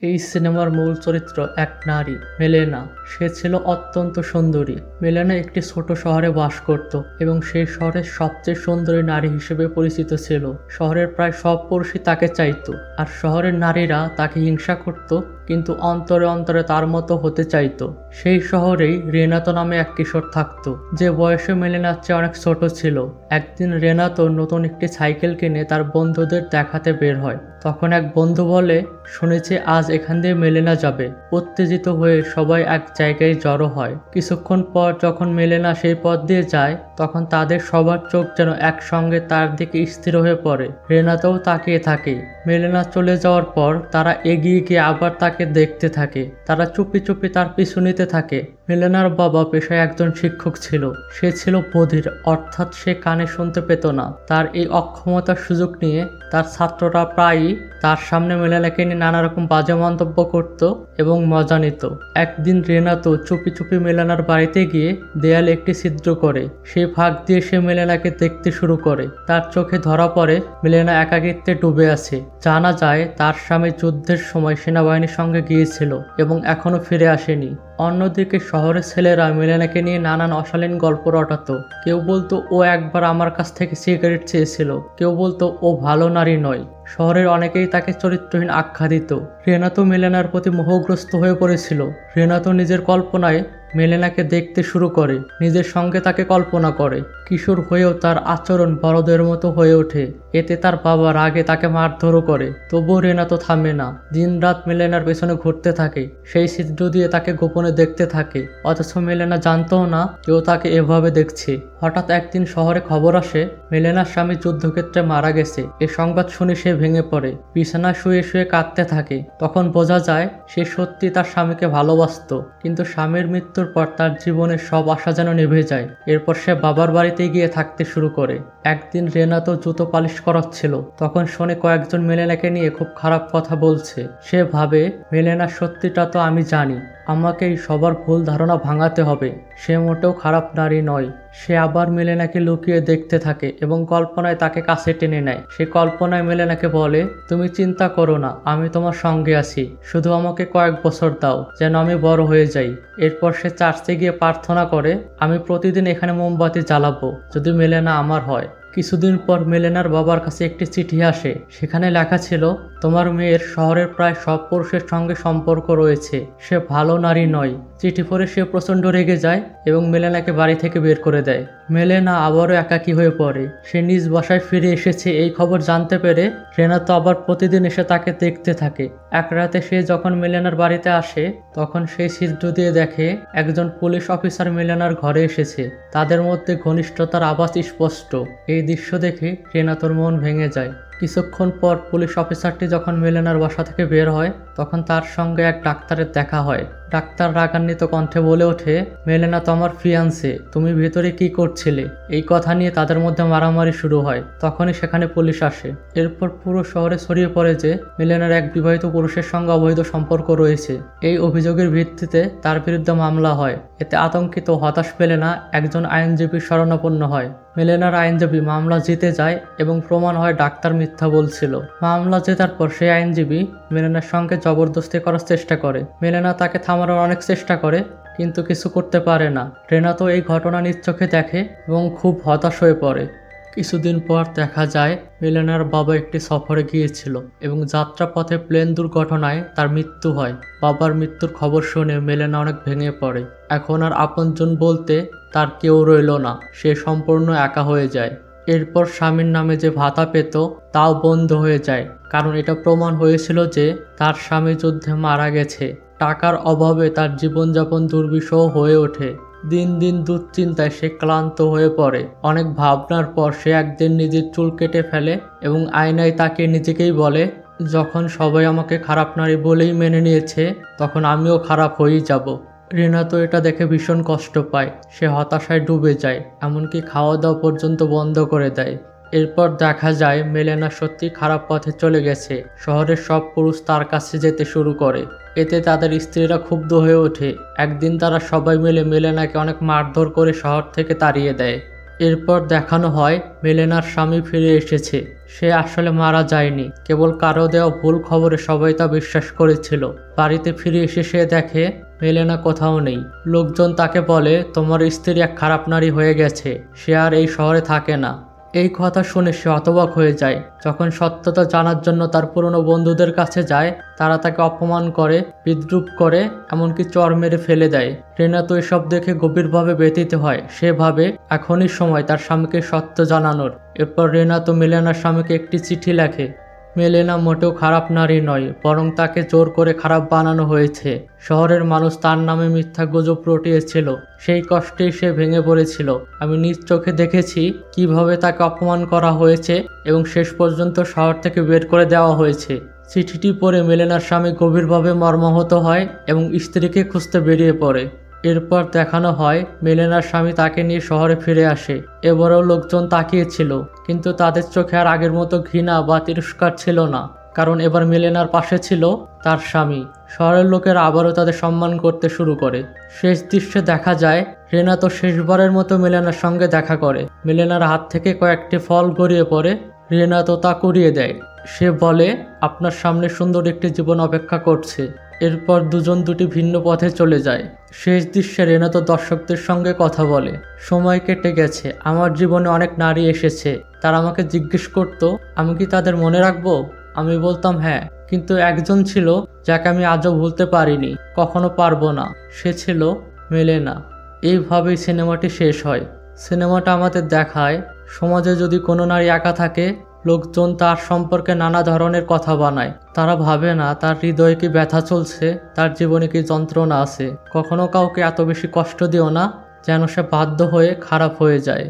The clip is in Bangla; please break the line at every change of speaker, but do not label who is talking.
এই সিনেমার মূল চরিত্র এক নারী, মেলেনা। সে ছিল অত্যন্ত সুন্দরী। মেলেনা একটি ছোট শহরে বাস করত এবং সেই শহরের সবচেয়ে সুন্দরী নারী হিসেবে পরিচিত ছিল। শহরের প্রায় সব পুরুষই তাকে চাইতো, আর শহরের নারীরা তাকে হিংসা করত, কিন্তু অন্তরে অন্তরে তার মতো হতে চাইতো। সেই শহরেই রেনাতো নামে এক কিশোর থাকতো, যে বয়সে মেলেনার চেয়ে অনেক ছোট ছিল। একদিন রেনাতো নতুন একটি সাইকেল কিনে তার বন্ধুদের দেখাতে বের হয়। তখন এক বন্ধু বলে, শুনেছি আজ এখান দিয়ে মেলেনা যাবে। উত্তেজিত হয়ে সবাই এক জায়গায় জড়ো হয়। কিছুক্ষণ পর যখন মেলেনা সেই পথ দিয়ে যায়, তখন তাদের সবার চোখ যেন একসঙ্গে তার দিকে স্থির হয়ে পড়ে। রেনাতোও তাকিয়ে থাকে। মেলেনা চলে যাওয়ার পর তারা এগিয়ে গিয়ে আবার তাকে দেখতে থাকে। তারা চুপি চুপি তার পিছু নিতে থাকে। মেলেনার বাবা পেশায় একজন শিক্ষক ছিল। সে ছিল বধির, অর্থাৎ সে কানে শুনতে পেত না। তার এই অক্ষমতার সুযোগ নিয়ে তার ছাত্ররা প্রায়ই তার সামনে মেলেনাকে নিয়ে নানা রকম বাজে মন্তব্য করত এবং মজা নিত। একদিন রেনাতো চুপি চুপি মেলেনার বাড়িতে গিয়ে দেয়ালে একটি ছিদ্র করে। সেই ফাঁক দিয়ে সে মেলেনাকে দেখতে শুরু করে। তার চোখে ধরা পড়ে মেলেনা একাকিত্বে ডুবে আছে। জানা যায় তার স্বামী যুদ্ধের সময় সেনাবাহিনীর সঙ্গে গিয়েছিল এবং এখনো ফিরে আসেনি। অন্যদিকে শহরের ছেলেরা মেলেনাকে নিয়ে নানান অশালীন গল্প রটাতো। কেউ বলতো ও একবার আমার কাছ থেকে সিগারেট চেয়েছিল, কেউ বলতো ও ভালো নারী নয়। শহরের অনেকেই তাকে চরিত্রহীন আখ্যা দিত। রেনাতো মেলেনার প্রতি মোহগ্রস্ত হয়ে পড়েছিল। রেনাতো নিজের কল্পনায় মেলেনাকে দেখতে শুরু করে, নিজের সঙ্গে তাকে কল্পনা করে। কিশোর হয়েও তার আচরণ বড়দের মতো হয়ে ওঠে। এতে তার বাবা রাগে তাকে মারধরও করে। তবুও রেনাতো থামে না। দিন রাত মেলেনার পেছনে ঘুরতে থাকে। সেই ছিদ্র দিয়ে তাকে গোপনে দেখতে থাকে, অথচ মেলেনা জানতও না কেউ তাকে এভাবে দেখছে। হঠাৎ একদিন শহরে খবর আসে মেলেনার স্বামী যুদ্ধক্ষেত্রে মারা গেছে। এ সংবাদ শুনে সে ভেঙে পড়ে, বিছানায় শুয়ে শুয়ে কাঁদতে থাকে। তখন বোঝা যায় সে সত্যি তার স্বামীকে ভালোবাসতো, কিন্তু স্বামীর মৃত্যুর পর তার জীবনের সব আশা যেন নিভে যায়। এরপর সে বাবার বাড়িতে গিয়ে থাকতে শুরু করে। একদিন রেনাতো জুতো পালিশ করাচ্ছিল, তখন শোনে কয়েকজন মেলেনাকে নিয়ে খুব খারাপ কথা বলছে। সে ভাবে, মেলেনার সত্যিটা তো আমি জানি, আমাকে এই সবার ভুল ধারণা ভাঙাতে হবে। সে মোটেও খারাপ নারী নয়। সে আবার মেলেনাকে লুকিয়ে দেখতে থাকে এবং কল্পনায় তাকে কাছে টেনে নেয়। সে কল্পনায় মেলেনাকে বলে, তুমি চিন্তা করো না, আমি তোমার সঙ্গে আছি, শুধু আমাকে কয়েক বছর দাও যেন আমি বড় হয়ে যাই। এরপর সে চার্চে গিয়ে প্রার্থনা করে, আমি প্রতিদিন এখানে মোমবাতি জ্বালাবো যদি মেলেনা আমার হয়। কিছুদিন পর মেলেনার বাবার কাছে একটি চিঠি আসে। সেখানে লেখা ছিল, তোমার মেয়ের শহরের প্রায় সব পুরুষের সঙ্গে সম্পর্ক রয়েছে, সে ভালো নারী নয়। চিঠি পড়ে সে প্রচণ্ড রেগে যায় এবং মেলেনাকে বাড়ি থেকে বের করে দেয়। মেলেনা আবারও একাকী হয়ে পড়ে। সে নিজ বাসায় ফিরে এসেছে এই খবর জানতে পেরে রেনাতো আবার প্রতিদিন এসে তাকে দেখতে থাকে। এক রাতে সে যখন মেলেনার বাড়িতে আসে, তখন সেই ছিদ্র দিয়ে দেখে একজন পুলিশ অফিসার মেলেনার ঘরে এসেছে। তাদের মধ্যে ঘনিষ্ঠতার আভাস স্পষ্ট। এই দৃশ্য দেখে রেনাতোর মন ভেঙে যায়। কিছুক্ষণ পর পুলিশ অফিসারটি যখন মেলেনার বাসা থেকে বের হয়, তখন তার সঙ্গে এক ডাক্তারের দেখা হয়। ডাক্তার রাগান্বিত কণ্ঠে বলে ওঠে, মেলেনা তো আমার ফিয়ান্সে, তুমি ভেতরে কি করছিলে? এই কথা নিয়ে তাদের মধ্যে মারামারি শুরু হয়। তখনই সেখানে পুলিশ আসে। এরপর পুরো শহরে ছড়িয়ে পড়ে যে মেলেনার এক বিবাহিত পুরুষের সঙ্গে অবৈধ সম্পর্ক রয়েছে। এই অভিযোগের ভিত্তিতে তার বিরুদ্ধে মামলা হয়। এতে আতঙ্কিত হতাশ মেলেনা একজন আইনজীবীর শরণাপন্ন হয়। মেলেনার আইনজীবী মামলা জিতে যায় এবং প্রমাণ হয় ডাক্তার মিথ্যা বলছিল। মামলা জেতার পর সেই আইনজীবী মেলেনার সঙ্গে জবরদস্তি করার চেষ্টা করে। মেলেনা তাকে থামানোর অনেক চেষ্টা করে, কিন্তু কিছু করতে পারে না। রেনাতো এই ঘটনা নিজ চোখে দেখে এবং খুব হতাশ হয়ে পড়ে। কিছুদিন পর দেখা যায় মেলেনার বাবা একটি সফরে গিয়েছিল এবং যাত্রাপথে প্লেন দুর্ঘটনায় তার মৃত্যু হয়। বাবার মৃত্যুর খবর শুনে মেলেনা অনেক ভেঙে পড়ে। এখন আর আপনজন বলতে তার কেউ রইল না। সে সম্পূর্ণ একা হয়ে যায়। এরপর স্বামীর নামে যে ভাতা পেত তাও বন্ধ হয়ে যায়, কারণ এটা প্রমাণ হয়েছিল যে তার স্বামী যুদ্ধে মারা গেছে। টাকার অভাবে তার জীবনযাপন দুর্বিষহ হয়ে ওঠে। দিন দিন দুশ্চিন্তায় সে ক্লান্ত হয়ে পড়ে। অনেক ভাবনার পর সে একদিন নিজের চুল কেটে ফেলে এবং আয়নায় তাকিয়ে নিজেকেই বলে, যখন সবাই আমাকে খারাপ নারী বলেই মেনে নিয়েছে, তখন আমিও খারাপ হয়েই যাব। রেনাতো এটা দেখে ভীষণ কষ্ট পায়। সে হতাশায় ডুবে যায়, এমনকি খাওয়া দাওয়া পর্যন্ত বন্ধ করে দেয়। এরপর দেখা যায় মেলেনা সত্যি খারাপ পথে চলে গেছে। শহরের সব পুরুষ তার কাছে যেতে শুরু করে। এতে তাদের স্ত্রীরা ক্ষুব্ধ হয়ে ওঠে। একদিন তারা সবাই মিলে মেলেনাকে অনেক মারধর করে শহর থেকে তাড়িয়ে দেয়। এরপর দেখানো হয় মেলেনার স্বামী ফিরে এসেছে। সে আসলে মারা যায়নি, কেবল কারো দেওয়া ভুল খবরে সবাই তা বিশ্বাস করেছিল। বাড়িতে ফিরে এসে সে দেখে মেলেনা কোথাও নেই। লোকজন তাকে বলে, তোমার স্ত্রী এক খারাপ নারী হয়ে গেছে, সে আর এই শহরে থাকে না। এই কথা শুনে সে হতবাক হয়ে যায়। যখন সত্যতা জানার জন্য তার পুরনো বন্ধুদের কাছে যায়, তারা তাকে অপমান করে, বিদ্রূপ করে, এমনকি চর মেরে ফেলে দেয়। রেনা তো এসব দেখে গভীরভাবে ব্যথিত হয়। সে ভাবে এখনই সময় তার স্বামীকে সত্য জানানোর। এরপর রেনা তো মেলেনার স্বামীকে একটি চিঠি লেখে। মেলেনা মোটেও খারাপ নারী নয়, বরং তাকে জোর করে খারাপ বানানো হয়েছে। শহরের মানুষ তার নামে মিথ্যা গুজব রটিয়েছিল। সেই কষ্টেই সে ভেঙে পড়েছিল। আমি নিজ চোখে দেখেছি কিভাবে তাকে অপমান করা হয়েছে এবং শেষ পর্যন্ত শহর থেকে বের করে দেওয়া হয়েছে। চিঠিটি পড়ে মেলেনার স্বামী গভীরভাবে মর্মাহত হয় এবং স্ত্রীকে খুঁজতে বেরিয়ে পড়ে। এরপর দেখানো হয় মেলেনার স্বামী তাকে নিয়ে শহরে ফিরে আসে। এবারেও লোকজন তাকিয়েছিল, কিন্তু তাদের চোখে আর আগের মতো ঘৃণা বা তিরস্কার ছিল না, কারণ এবার মেলেনার পাশে ছিল তার স্বামী। শহরের লোকেরা আবারও তাদের সম্মান করতে শুরু করে। শেষ দৃশ্যে দেখা যায় রেনা তো শেষবারের মতো মেলেনার সঙ্গে দেখা করে। মেলেনার হাত থেকে কয়েকটি ফল গড়িয়ে পড়ে। রেনা তো তা কুড়িয়ে দেয়। সে বলে, আপনার সামনে সুন্দর একটি জীবন অপেক্ষা করছে। এরপর দুজন দুটি ভিন্ন পথে চলে যায়। শেষ দৃশ্যে রেনা তো দর্শকদের সঙ্গে কথা বলে। সময় কেটে গেছে, আমার জীবনে অনেক নারী এসেছে। তারা আমাকে জিজ্ঞেস করতো আমি কি তাদের মনে রাখবো। আমি বলতাম হ্যাঁ, কিন্তু একজন ছিল যাকে আমি আজও ভুলতে পারিনি, কখনো পারবো না। সে ছিল মেলেনা। এইভাবেই সিনেমাটি শেষ হয়। সিনেমাটা আমাদের দেখায় সমাজে যদি কোনো নারী একা থাকে, লোকজন তার সম্পর্কে নানা ধরনের কথা বানায়। তারা ভাবে না তার হৃদয়ে কি ব্যথা চলছে, তার জীবনে কি যন্ত্রণা আছে। কখনো কাউকে এত বেশি কষ্ট দিও না যেন সে বাধ্য হয়ে খারাপ হয়ে যায়।